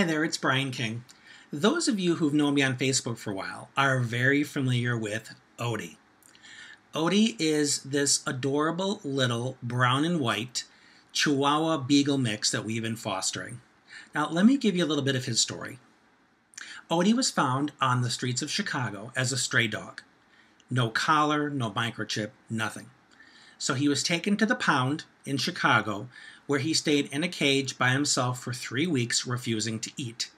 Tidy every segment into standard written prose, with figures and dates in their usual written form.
Hi there, it's Brian King. Those of you who've known me on Facebook for a while are very familiar with Odie. Odie is this adorable little brown and white Chihuahua Beagle mix that we've been fostering. Now, let me give you a little bit of his story. Odie was found on the streets of Chicago as a stray dog. No collar, no microchip, nothing. So he was taken to the pound in Chicago, where he stayed in a cage by himself for 3 weeks, refusing to eat.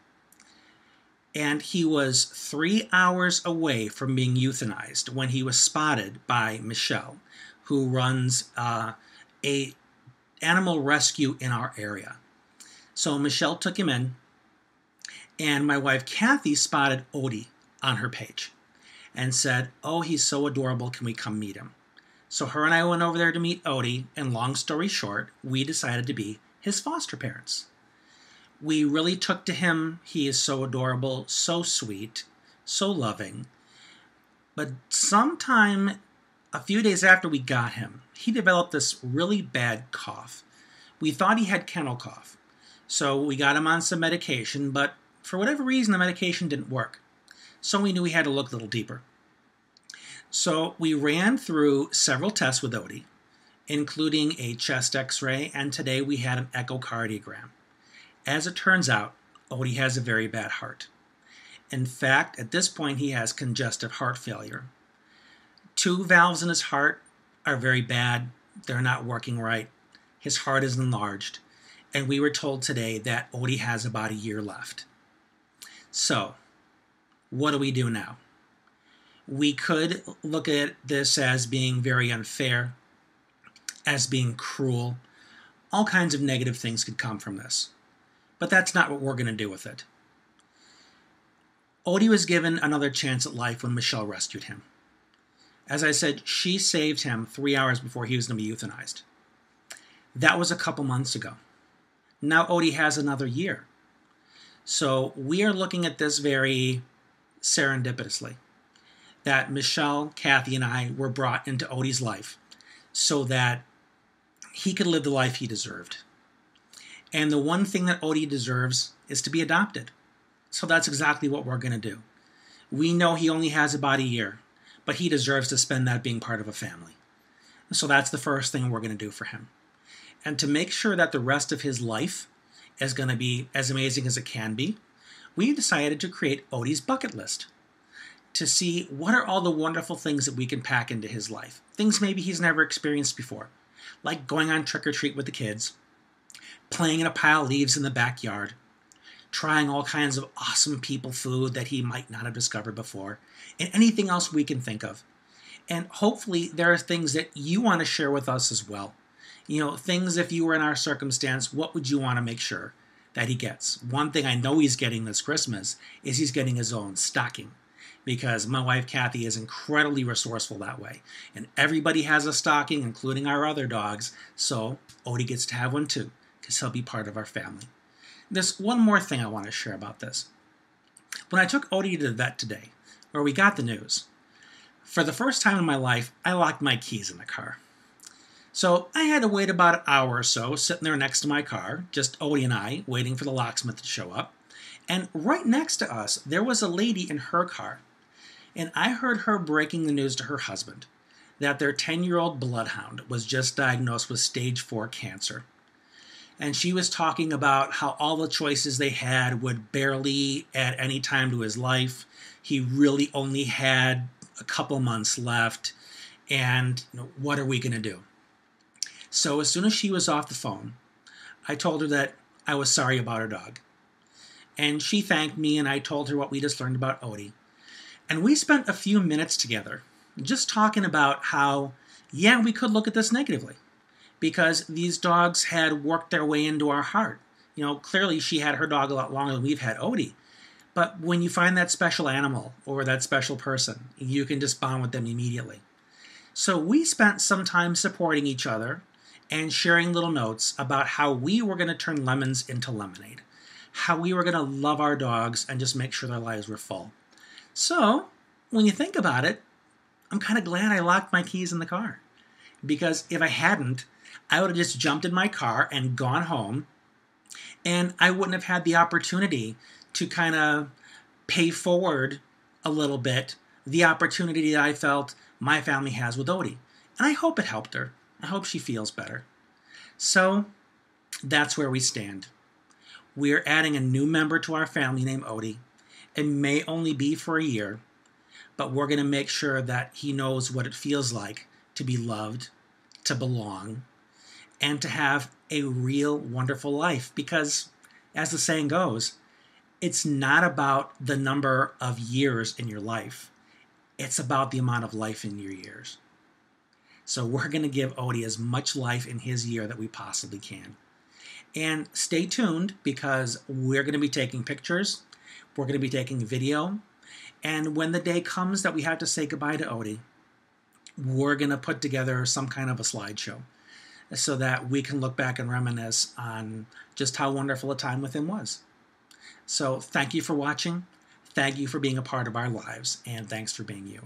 And he was 3 hours away from being euthanized when he was spotted by Michelle, who runs a animal rescue in our area. So Michelle took him in, and my wife Kathy spotted Odie on her page and said, "Oh, he's so adorable, can we come meet him?" So her and I went over there to meet Odie, and long story short, we decided to be his foster parents. We really took to him. He is so adorable, so sweet, so loving. But sometime, a few days after we got him, he developed this really bad cough. We thought he had kennel cough. So we got him on some medication, but for whatever reason, the medication didn't work. So we knew we had to look a little deeper. So we ran through several tests with Odie, including a chest x-ray, and today we had an echocardiogram. As it turns out, Odie has a very bad heart. In fact, at this point, he has congestive heart failure. 2 valves in his heart are very bad. They're not working right. His heart is enlarged. And we were told today that Odie has about a year left. So, what do we do now? We could look at this as being very unfair, as being cruel. All kinds of negative things could come from this. But that's not what we're going to do with it. Odie was given another chance at life when Michelle rescued him. As I said, she saved him 3 hours before he was going to be euthanized. That was a couple months ago. Now Odie has another year. So we are looking at this very serendipitously, that Michelle, Kathy, and I were brought into Odie's life so that he could live the life he deserved. And the one thing that Odie deserves is to be adopted. So that's exactly what we're going to do. We know he only has about a year, but he deserves to spend that being part of a family. So that's the first thing we're going to do for him. And to make sure that the rest of his life is going to be as amazing as it can be, we decided to create Odie's bucket list, to see what are all the wonderful things that we can pack into his life. Things maybe he's never experienced before, like going on trick-or-treat with the kids, playing in a pile of leaves in the backyard, trying all kinds of awesome people food that he might not have discovered before, and anything else we can think of. And hopefully there are things that you want to share with us as well. You know, things if you were in our circumstance, what would you want to make sure that he gets? One thing I know he's getting this Christmas is he's getting his own stocking, because my wife Kathy is incredibly resourceful that way. And everybody has a stocking, including our other dogs, so Odie gets to have one too, because he'll be part of our family. There's one more thing I want to share about this. When I took Odie to the vet today, where we got the news, for the first time in my life, I locked my keys in the car. So I had to wait about an hour or so, sitting there next to my car, just Odie and I, waiting for the locksmith to show up. And right next to us, there was a lady in her car. And I heard her breaking the news to her husband that their 10-year-old bloodhound was just diagnosed with stage 4 cancer. And she was talking about how all the choices they had would barely add any time to his life. He really only had a couple months left. And what are we going to do? So as soon as she was off the phone, I told her that I was sorry about her dog. And she thanked me, and I told her what we just learned about Odie. And we spent a few minutes together just talking about how, yeah, we could look at this negatively, because these dogs had worked their way into our heart. You know, clearly she had her dog a lot longer than we've had Odie. But when you find that special animal or that special person, you can just bond with them immediately. So we spent some time supporting each other and sharing little notes about how we were going to turn lemons into lemonade, how we were going to love our dogs and just make sure their lives were full. So, when you think about it, I'm kind of glad I locked my keys in the car. Because if I hadn't, I would have just jumped in my car and gone home And I wouldn't have had the opportunity to kind of pay forward a little bit the opportunity that I felt my family has with Odie. And I hope it helped her. I hope she feels better. So that's where we stand. We are adding a new member to our family named Odie. It may only be for a year, but we're going to make sure that he knows what it feels like to be loved, to belong, and to have a real wonderful life. Because, as the saying goes, it's not about the number of years in your life. It's about the amount of life in your years. So we're going to give Odie as much life in his year that we possibly can. And stay tuned, because we're going to be taking pictures. We're going to be taking video. And when the day comes that we have to say goodbye to Odie, we're going to put together some kind of a slideshow so that we can look back and reminisce on just how wonderful a time with him was. So thank you for watching. Thank you for being a part of our lives. And thanks for being you.